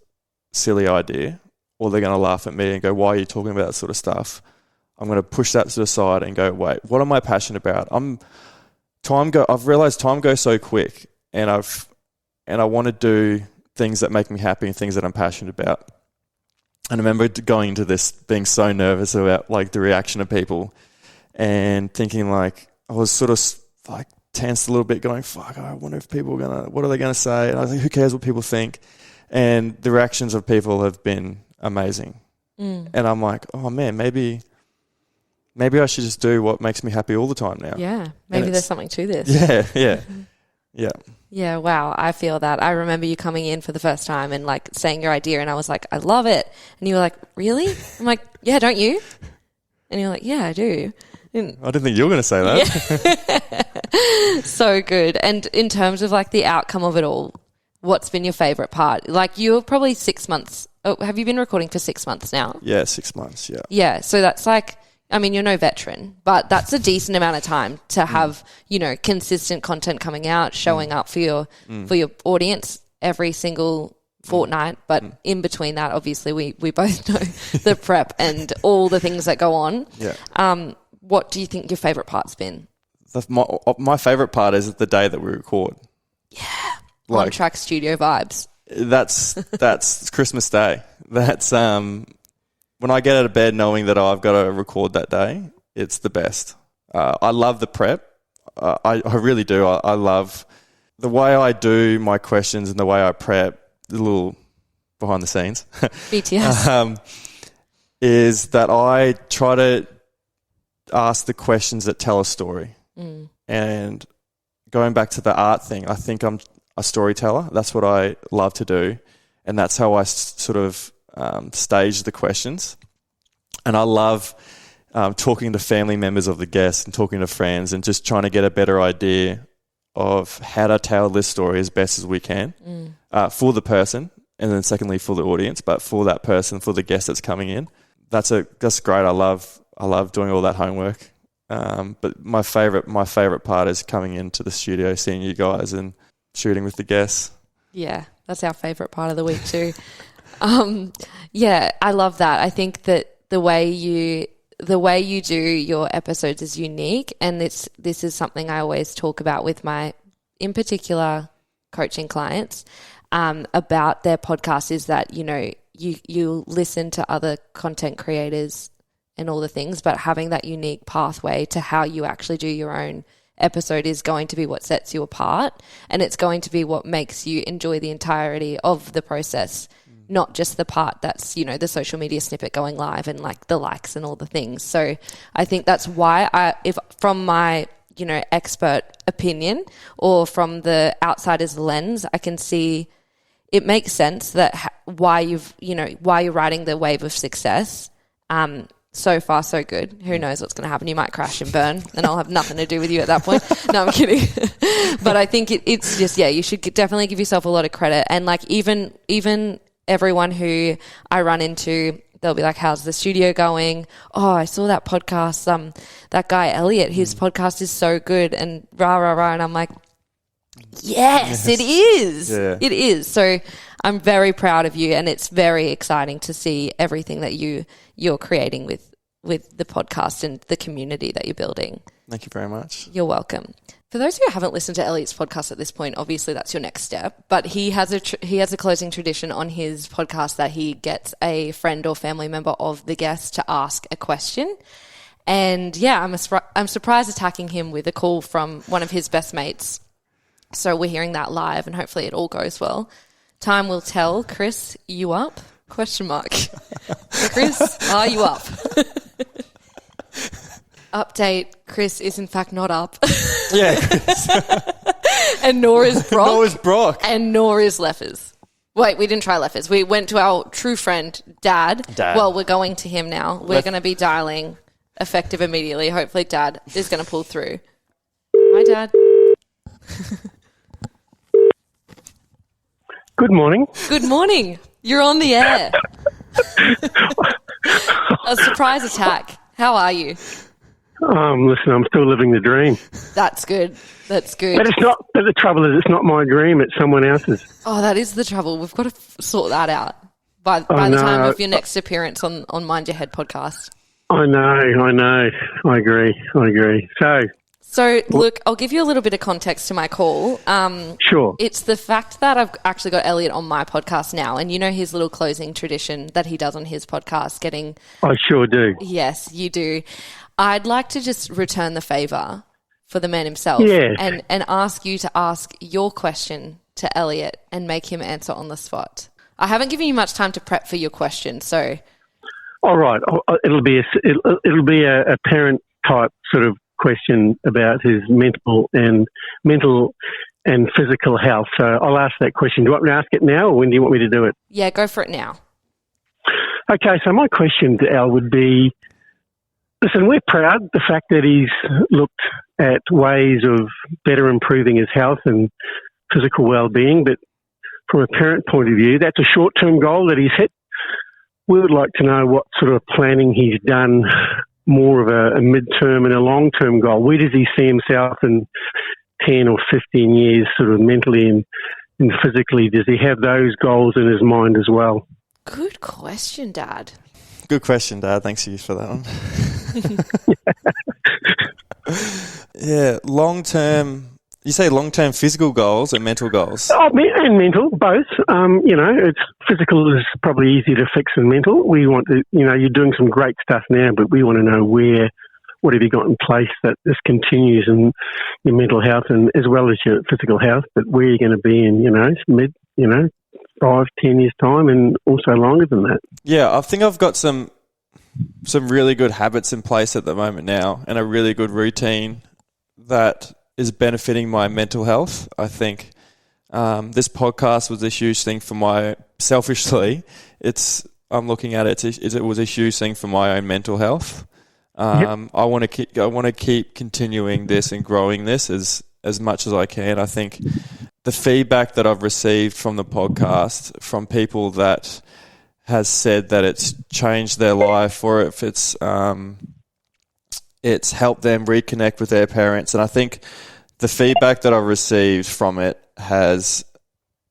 a silly idea or they're going to laugh at me and go, why are you talking about that sort of stuff? I'm going to push that to the side and go, wait, what am I passionate about? I've realized time goes so quick, and I want to do things that make me happy and things that I'm passionate about. And I remember going into this being so nervous about like the reaction of people and thinking like, I was sort of like tensed a little bit going, fuck, I wonder if people what are they going to say? And I was like, who cares what people think? And the reactions of people have been amazing. And I'm like, oh man, maybe I should just do what makes me happy all the time now. Yeah. Maybe there's something to this. Yeah. Yeah, wow, I feel that. I remember you coming in for the first time and like saying your idea, and I was like, I love it. And you were like, really? I'm like, yeah, don't you? And you're like, yeah, I do. And I didn't think you were going to say that. Yeah. So good. And in terms of like the outcome of it all, what's been your favourite part? Like you're probably 6 months. Oh, have you been recording for 6 months now? Yeah, 6 months, yeah. Yeah, so that's like, I mean, you're no veteran, but that's a decent amount of time to have, consistent content coming out, showing up for your audience every single fortnight. But in between that, obviously, we both know the prep and all the things that go on. Yeah. What do you think your favourite part's been? My favourite part is the day that we record. Yeah. On track studio vibes. That's Christmas Day. That's when I get out of bed knowing that I've got to record that day, it's the best. I love the prep. I really do. I love the way I do my questions and the way I prep, the little behind the scenes. BTS. Is that I try to ask the questions that tell a story. And going back to the art thing, I think I'm a storyteller. That's what I love to do. And that's how I sort of stage the questions. And I love talking to family members of the guests and talking to friends and just trying to get a better idea of how to tell this story as best as we can for the person, and then secondly for the audience, but for that person, for the guest that's coming in. That's great. I love doing all that homework. But my favorite part is coming into the studio, seeing you guys and shooting with the guests. Yeah, that's our favorite part of the week too. Yeah, I love that. I think that the way you do your episodes is unique, and this is something I always talk about with my, in particular, coaching clients about their podcast, is that, you know, you listen to other content creators and all the things, but having that unique pathway to how you actually do your own episode is going to be what sets you apart, and it's going to be what makes you enjoy the entirety of the process, not just the part that's, you know, the social media snippet going live and like the likes and all the things. So I think that's why if from my, you know, expert opinion or from the outsider's lens, I can see it makes sense that why you're riding the wave of success. So far, so good. Who knows what's going to happen? You might crash and burn, and I'll have nothing to do with you at that point. No, I'm kidding. But I think it's just, yeah, you should definitely give yourself a lot of credit. And like even everyone who I run into, they'll be like, how's the studio going? Oh, I saw that podcast. That guy, Elliott, his podcast is so good, and rah, rah, rah. And I'm like, yes, it is. Yeah. It is. So I'm very proud of you, and it's very exciting to see everything that you're creating with the podcast and the community that you're building. Thank you very much. You're welcome. For those who haven't listened to Elliott's podcast at this point, obviously that's your next step, but he has a closing tradition on his podcast that he gets a friend or family member of the guest to ask a question. And yeah, I'm surprised attacking him with a call from one of his best mates. So we're hearing that live, and hopefully it all goes well. Time will tell. Chris, you up? ? Chris, are you up? Update, Chris is in fact not up. Yeah, Chris. And nor is Brock. Nor is Brock. And nor is Leffers. Wait, we didn't try Leffers. We went to our true friend, Dad. Well, we're going to him now. We're going to be dialing effective immediately. Hopefully Dad is going to pull through. Hi, Dad. Good morning. Good morning. You're on the air. A surprise attack. How are you? Listen, I'm still living the dream. That's good. That's good. But the trouble is, it's not my dream. It's someone else's. Oh, that is the trouble. We've got to sort that out by the time of your next appearance on Mind Your Head podcast. I know. I agree. So, look, I'll give you a little bit of context to my call. Sure. It's the fact that I've actually got Elliott on my podcast now, and you know his little closing tradition that he does on his podcast, I sure do. Yes, you do. I'd like to just return the favour for the man himself, yes, and ask you to ask your question to Elliott and make him answer on the spot. I haven't given you much time to prep for your question, so... All right. It'll be a parent type sort of question about his mental and physical health. So I'll ask that question. Do you want me to ask it now, or when do you want me to do it? Yeah, go for it now. Okay, so my question to Al would be, listen, we're proud of the fact that he's looked at ways of better improving his health and physical well-being, but from a parent point of view, that's a short-term goal that he's hit. We would like to know what sort of planning he's done, more of a mid-term and a long-term goal. Where does he see himself in 10 or 15 years, sort of mentally and physically? Does he have those goals in his mind as well? Good question, Dad. Good question, Dad. Thanks you for that one. Yeah, long-term... You say long-term physical goals and mental goals? Oh, and mental, both. It's physical is probably easier to fix than mental. We want to, you're doing some great stuff now, but we want to know what have you got in place that this continues in your mental health and as well as your physical health, but where you're going to be in, 5-10 years time and also longer than that. Yeah, I think I've got some really good habits in place at the moment now and a really good routine that is benefiting my mental health. I think this podcast was a huge thing for selfishly, I'm looking at it, it was a huge thing for my own mental health. Yep. I want to keep continuing this and growing this as as much as I can. I think the feedback that I've received from the podcast from people that has said that it's changed their life, or if it's helped them reconnect with their parents. And I think the feedback that I've received from it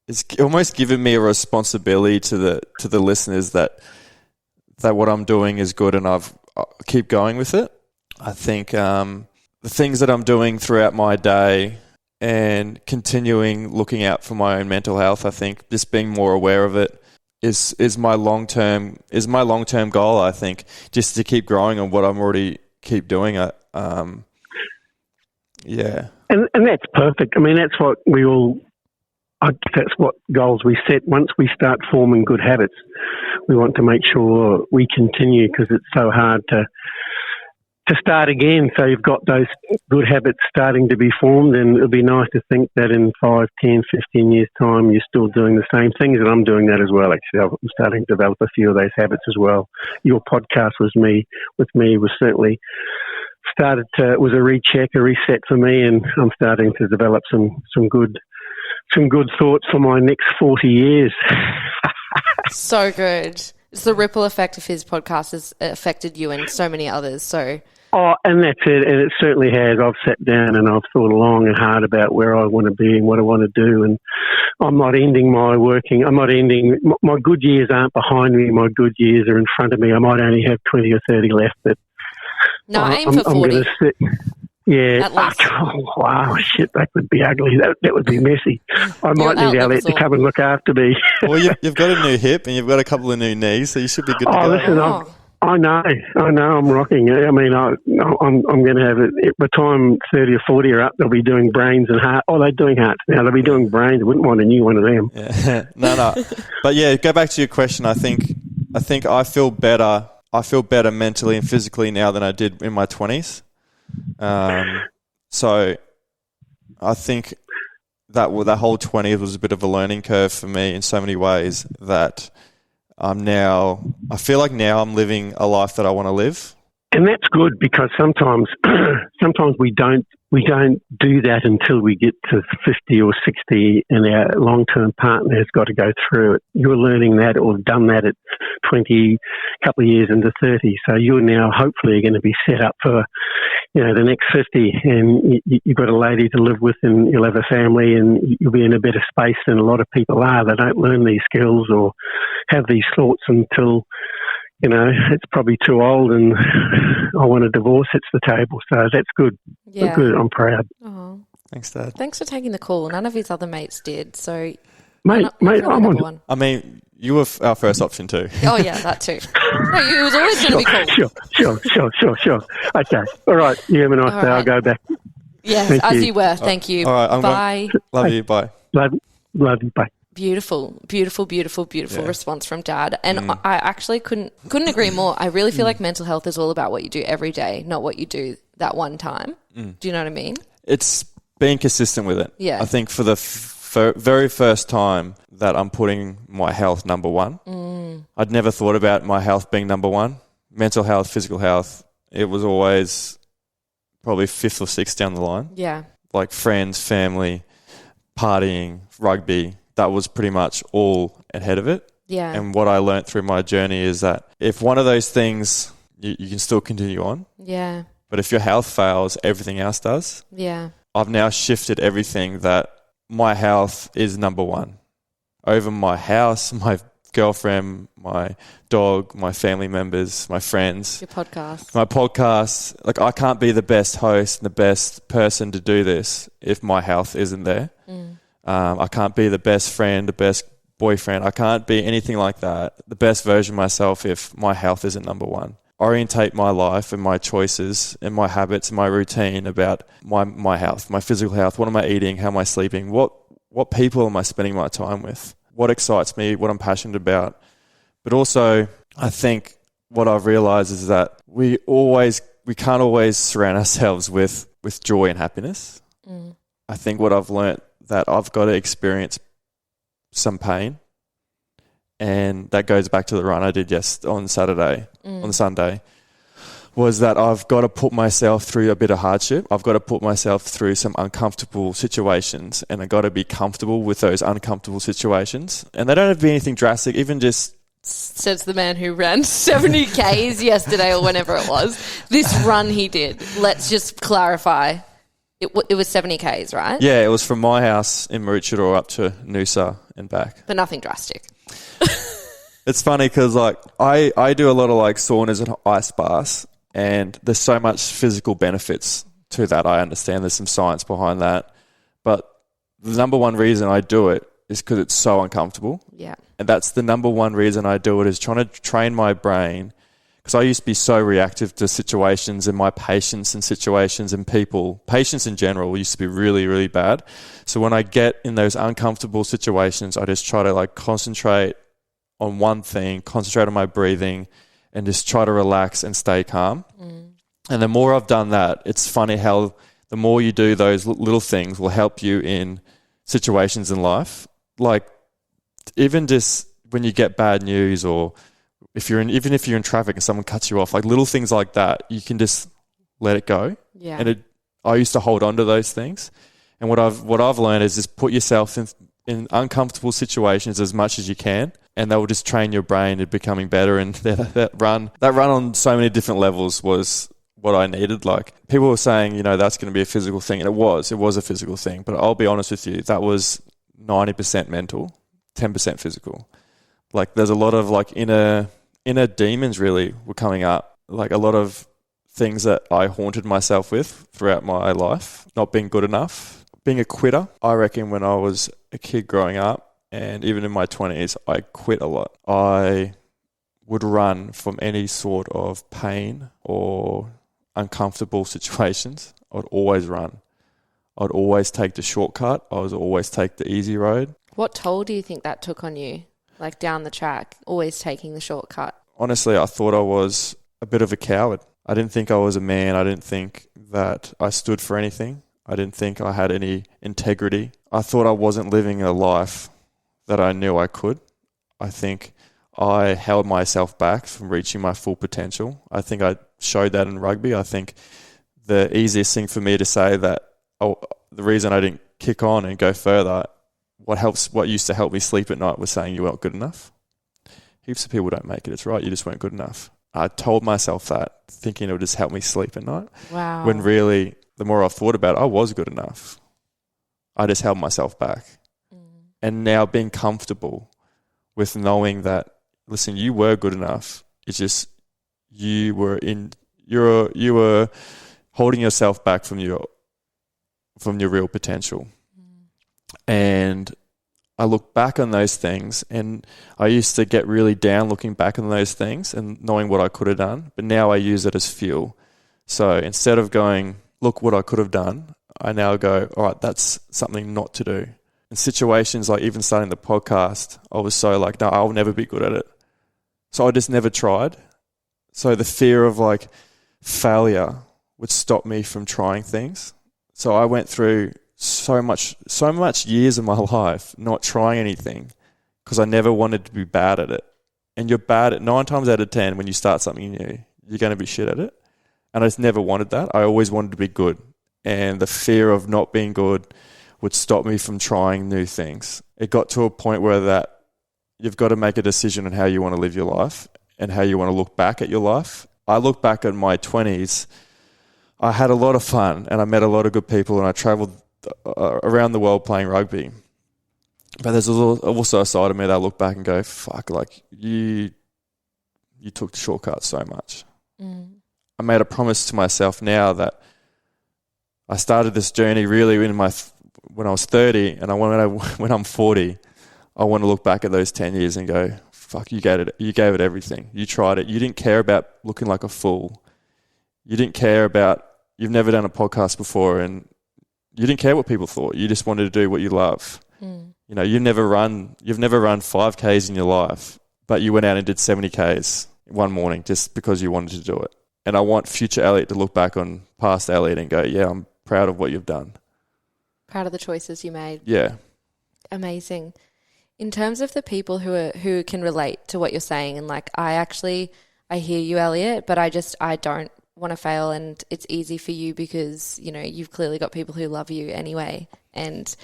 it's almost given me a responsibility to the listeners that what I'm doing is good, and I keep going with it. I think the things that I'm doing throughout my day and continuing looking out for my own mental health, I think just being more aware of it is my long-term goal. I think just to keep growing on what I'm already keep doing. Yeah. And that's perfect. I mean, that's what that's what goals we set. Once we start forming good habits, we want to make sure we continue, because it's so hard to start again. So you've got those good habits starting to be formed, and it'll be nice to think that in 5, 10, 15 years' time, you're still doing the same things. And I'm doing that as well, actually. I'm starting to develop a few of those habits as well. Your podcast was certainly was a recheck, a reset for me, and I'm starting to develop some good thoughts for my next 40 years. So good. It's the ripple effect of his podcast has affected you and so many others. So. Oh, and that's it. And it certainly has. I've sat down and I've thought long and hard about where I want to be and what I want to do. And I'm not ending my good years aren't behind me. My good years are in front of me. I might only have 20 or 30 left, but aim for 40. I'm sit. Yeah. At least. Oh, wow, shit, that would be ugly. That would be messy. I might need Elliott to come and look after me. Well, you've got a new hip and you've got a couple of new knees, so you should be good to go. Listen, I know, I'm rocking. I mean, I'm going to have it. By the time 30 or 40 are up, they'll be doing brains and heart. Oh, they're doing hearts now. They'll be doing brains. I wouldn't want a new one of them. Yeah. No. But yeah, go back to your question. I think I feel better. I feel better mentally and physically now than I did in my 20s. So I think that whole 20s was a bit of a learning curve for me in so many ways that I feel like now I'm living a life that I want to live. And that's good, because sometimes we don't do that until we get to 50 or 60 and our long-term partner has got to go through it. You're learning that, or done that at 20, couple of years into 30. So you're now hopefully going to be set up for, the next 50, and you've got a lady to live with, and you'll have a family, and you'll be in a better space than a lot of people are. They don't learn these skills or have these thoughts until it's probably too old and I want a divorce hits the table. So that's good. Yeah. Good. I'm proud. Oh. Thanks, Dad. Thanks for taking the call. None of his other mates did. So, mate, I'm on. One. I mean, you were our first option too. Oh, yeah, that too. No, it was always going to be cool. Sure. Okay. All right. You have a nice day. I'll go back. Yes, Thank as you. you were. Thank you. All right. Bye. Love you. Bye. Love you. Bye. Beautiful response from Dad. And I actually couldn't agree more. I really feel like mental health is all about what you do every day, not what you do that one time. Do you know what I mean? It's being consistent with it. Yeah. I think for the very first time that I'm putting my health number one. I'd never thought about my health being number one. Mental health, physical health, it was always probably 5th or 6th down the line. Yeah. Like friends, family, partying, rugby. That was pretty much all ahead of it. Yeah. And what I learned through my journey is that if one of those things, you can still continue on. Yeah. But if your health fails, everything else does. Yeah. I've now shifted everything that my health is number one over my house, my girlfriend, my dog, my family members, my friends. Your podcast. My podcast. Like, I can't be the best host and the best person to do this if my health isn't there. I can't be the best friend, the best boyfriend. I can't be anything like that, the best version of myself if my health isn't number one. Orientate my life and my choices and my habits and my routine about my health, my physical health. What am I eating? How am I sleeping? What people am I spending my time with? What excites me? What I'm passionate about? But also, I think what I've realized is that we can't always surround ourselves with joy and happiness. I think what I've learnt that I've got to experience some pain, and that goes back to the run I did on Sunday. was that I've got to put myself through a bit of hardship. I've got to put myself through some uncomfortable situations, and I've got to be comfortable with those uncomfortable situations. And they don't have to be anything drastic, even just... Says the man who ran 70 Ks yesterday or whenever it was. This run he did, let's just clarify. It was 70 Ks, right? Yeah, it was from my house in Maroochydore up to Noosa and back. But nothing drastic. It's funny because like I do a lot of like saunas and ice baths, and there's so much physical benefits to that. I understand there's some science behind that, but the number one reason I do it is because it's so uncomfortable. Yeah. And that's the number one reason I do it, is trying to train my brain, because I used to be so reactive to situations, and my patience in situations and people, patience in general, used to be really, really bad. So when I get in those uncomfortable situations, I just try to like concentrate on one thing, concentrate on my breathing, and just try to relax and stay calm. And the more I've done that, it's funny how the more you do those little things will help you in situations in life. Like even just when you get bad news, or even if you're in traffic and someone cuts you off, like little things like that, you can just let it go. Yeah. And I used to hold on to those things. And what I've learned is just put yourself in uncomfortable situations as much as you can, and that will just train your brain to becoming better. And that run on so many different levels was what I needed. Like people were saying, that's going to be a physical thing, and it was a physical thing. But I'll be honest with you, that was 90% mental, 10% physical. Like there's a lot of like inner demons really were coming up. Like a lot of things that I haunted myself with throughout my life, not being good enough, being a quitter. I reckon when I was a kid growing up, and even in my 20s, I quit a lot. I would run from any sort of pain or uncomfortable situations. I'd always run. I'd always take the shortcut. I would always take the easy road. What toll do you think that took on you, like down the track, always taking the shortcut? Honestly, I thought I was a bit of a coward. I didn't think I was a man. I didn't think that I stood for anything. I didn't think I had any integrity. I thought I wasn't living a life that I knew I could. I think I held myself back from reaching my full potential. I think I showed that in rugby. I think the easiest thing for me to say that, the reason I didn't kick on and go further, what used to help me sleep at night was saying you weren't good enough. Heaps of people don't make it. It's right, you just weren't good enough. I told myself that, thinking it would just help me sleep at night. Wow. When really, the more I've thought about it, I was good enough. I just held myself back. And now being comfortable with knowing that, listen, you were good enough. It's just you were holding yourself back from your real potential. And I look back on those things, and I used to get really down looking back on those things and knowing what I could have done, but now I use it as fuel. So instead of going, look what I could have done, I now go, all right, that's something not to do. In situations like even starting the podcast, I was so like, no, I'll never be good at it. So I just never tried. So the fear of like failure would stop me from trying things. So I went through so much years of my life not trying anything because I never wanted to be bad at it. And you're bad at 9 times out of 10 when you start something new, you're going to be shit at it. And I just never wanted that. I always wanted to be good. And the fear of not being good would stop me from trying new things. It got to a point where that you've got to make a decision on how you want to live your life and how you want to look back at your life. I look back at my 20s, I had a lot of fun and I met a lot of good people and I travelled around the world playing rugby. But there's also a side of me that I look back and go, fuck, like you took the shortcut so much. I made a promise to myself now that I started this journey really when I was 30, and when I'm 40, I want to look back at those 10 years and go, fuck, you gave it everything. You tried it. You didn't care about looking like a fool. You didn't care about, you've never done a podcast before and you didn't care what people thought. You just wanted to do what you love. You know, you've never run 5Ks in your life, but you went out and did 70Ks one morning just because you wanted to do it. And I want future Elliott to look back on past Elliott and go, yeah, I'm proud of what you've done. Proud of the choices you made. Yeah. Amazing. In terms of the people who can relate to what you're saying, and like I hear you, Elliott, but I don't want to fail, and it's easy for you because, you know, you've clearly got people who love you anyway. And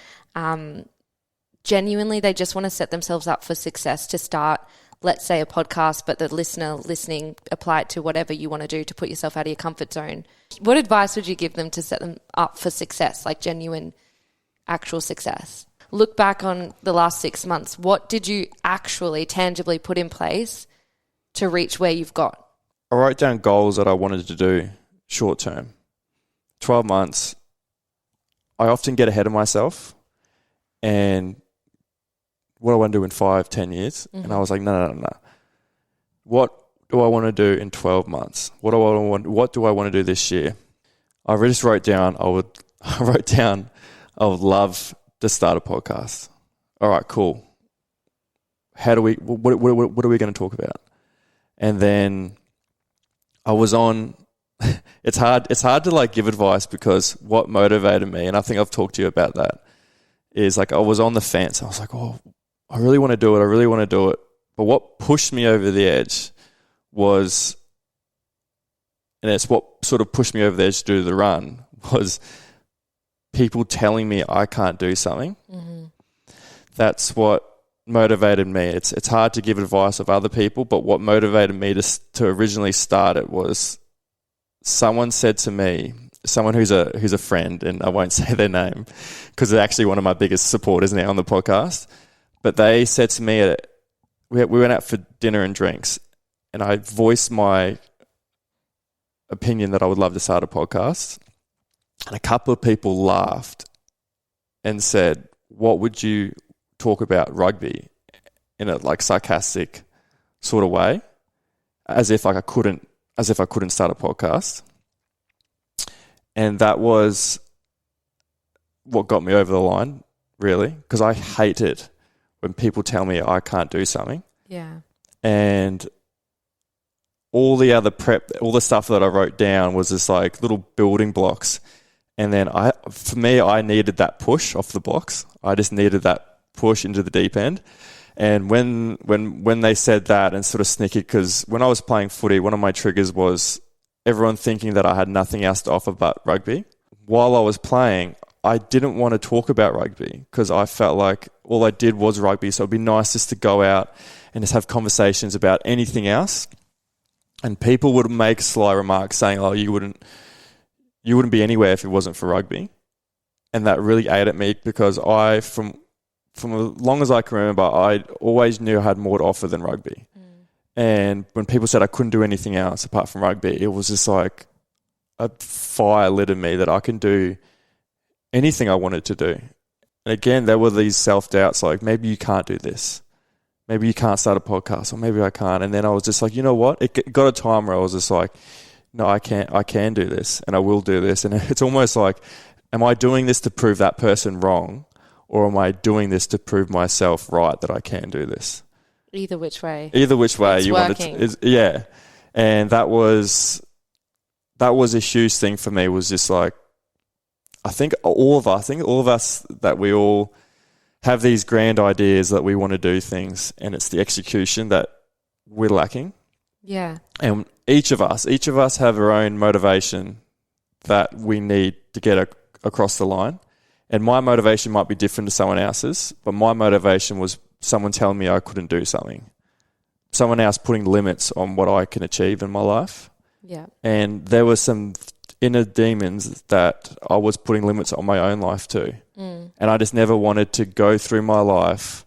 genuinely, they just want to set themselves up for success to start, let's say, a podcast, but the listener listening, apply it to whatever you want to do to put yourself out of your comfort zone. What advice would you give them to set them up for success, like genuine, actual success? Look back on the last 6 months. What did you actually tangibly put in place to reach where you've got? I wrote down goals that I wanted to do short term. 12 months. I often get ahead of myself and what do I want to do in 5, 10 years? Mm-hmm. And I was like, no. What do I want to do in 12 months? What do I want to do this year? I just wrote down, I would love to start a podcast. All right, cool. What are we going to talk about? And then I was on, it's hard to like give advice because what motivated me, and I think I've talked to you about that, is like I was on the fence. I was like, oh, I really want to do it. But what pushed me over the edge was, and it's what sort of pushed me over the edge to do the run, was people telling me I can't do something. Mm-hmm. That's what motivated me. It's hard to give advice of other people, but what motivated me to originally start it was someone said to me, someone who's a friend, and I won't say their name because they're actually one of my biggest supporters now on the podcast, but they said to me, we went out for dinner and drinks, and I voiced my opinion that I would love to start a podcast, and a couple of people laughed and said, what would you talk about rugby, in a like sarcastic sort of way, as if I couldn't start a podcast. And that was what got me over the line, really, because I hate it when people tell me I can't do something. Yeah. And all the other all the stuff that I wrote down was just like little building blocks. And then I needed that push off the blocks. I just needed that push into the deep end. And when they said that and sort of snickered, because when I was playing footy, one of my triggers was everyone thinking that I had nothing else to offer but rugby. While I was playing, I didn't want to talk about rugby because I felt like all I did was rugby. So it'd be nice just to go out and just have conversations about anything else. And people would make sly remarks saying, oh, you wouldn't be anywhere if it wasn't for rugby. And that really ate at me because from as long as I can remember, I always knew I had more to offer than rugby. Mm. And when people said I couldn't do anything else apart from rugby, it was just like a fire lit in me that I can do anything I wanted to do. And again, there were these self-doubts like, maybe you can't do this. Maybe you can't start a podcast, or maybe I can't. And then I was just like, you know what? It got a time where I was just like, no, I can do this and I will do this. And it's almost like, am I doing this to prove that person wrong? Or am I doing this to prove myself right that I can do this? Either which way. It's you working. Want it. Yeah. And that was a huge thing for me, was just like, I think all of us that we all have these grand ideas that we want to do things, and it's the execution that we're lacking. Yeah. And each of us have our own motivation that we need to get across the line. And my motivation might be different to someone else's, but my motivation was someone telling me I couldn't do something. Someone else putting limits on what I can achieve in my life. Yeah. And there were some inner demons that I was putting limits on my own life too. Mm. And I just never wanted to go through my life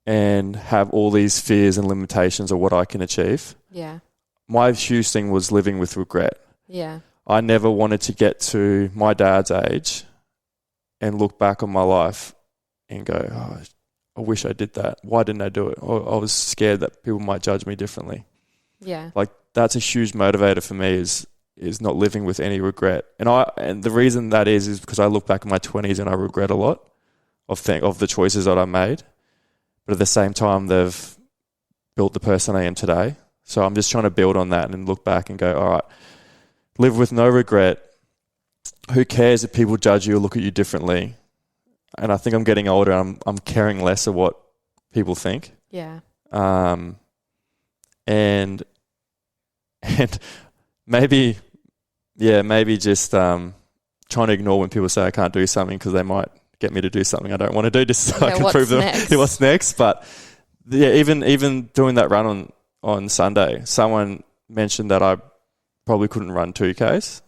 and have all these fears and limitations of what I can achieve. Yeah. My huge thing was living with regret. Yeah. I never wanted to get to my dad's age and look back on my life and go, oh, I wish I did that. Why didn't I do it? I was scared that people might judge me differently. Yeah. Like, that's a huge motivator for me, is not living with any regret. And the reason that is because I look back in my 20s and I regret a lot of the choices that I made. But at the same time, they've built the person I am today. So I'm just trying to build on that and look back and go, all right, live with no regret. Who cares if people judge you or look at you differently? And I think I'm getting older and I'm caring less of what people think. Yeah. And maybe maybe just trying to ignore when people say I can't do something because they might get me to do something I don't want to do just so I can prove them what's next. But yeah, even doing that run on Sunday, someone mentioned that I probably couldn't run 2Ks.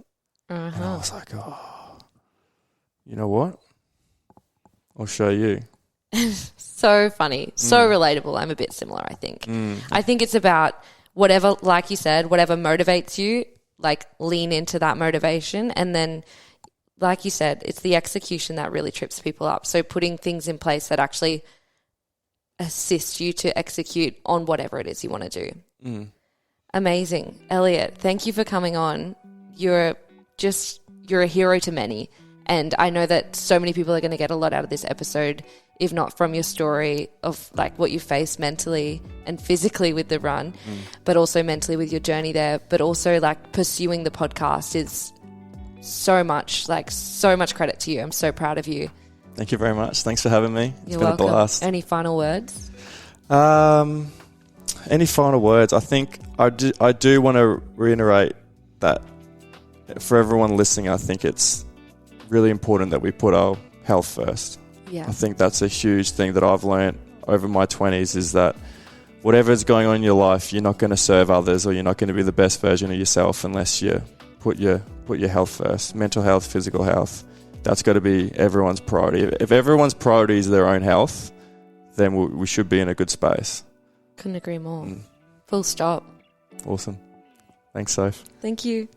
And I was like, oh, you know what? I'll show you. So funny. So relatable. I'm a bit similar, I think. I think it's about whatever, like you said, whatever motivates you, like lean into that motivation. And then, like you said, it's the execution that really trips people up. So putting things in place that actually assist you to execute on whatever it is you want to do. Amazing. Elliott, thank you for coming on. You're a hero to many. And I know that so many people are going to get a lot out of this episode, if not from your story of like what you faced mentally and physically with the run, but also mentally with your journey there, but also like pursuing the podcast is so much credit to you. I'm so proud of you. Thank you very much. Thanks for having me. It's You're been welcome. a blast. Any final words? Any final words? I think I do want to reiterate that for everyone listening, I think it's really important that we put our health first. Yeah. I think that's a huge thing that I've learned over my 20s is that whatever's going on in your life, you're not going to serve others or you're not going to be the best version of yourself unless you put your health first. Mental health, physical health. That's got to be everyone's priority. If everyone's priority is their own health, then we should be in a good space. Couldn't agree more. Full stop. Awesome. Thanks, Soph. Thank you.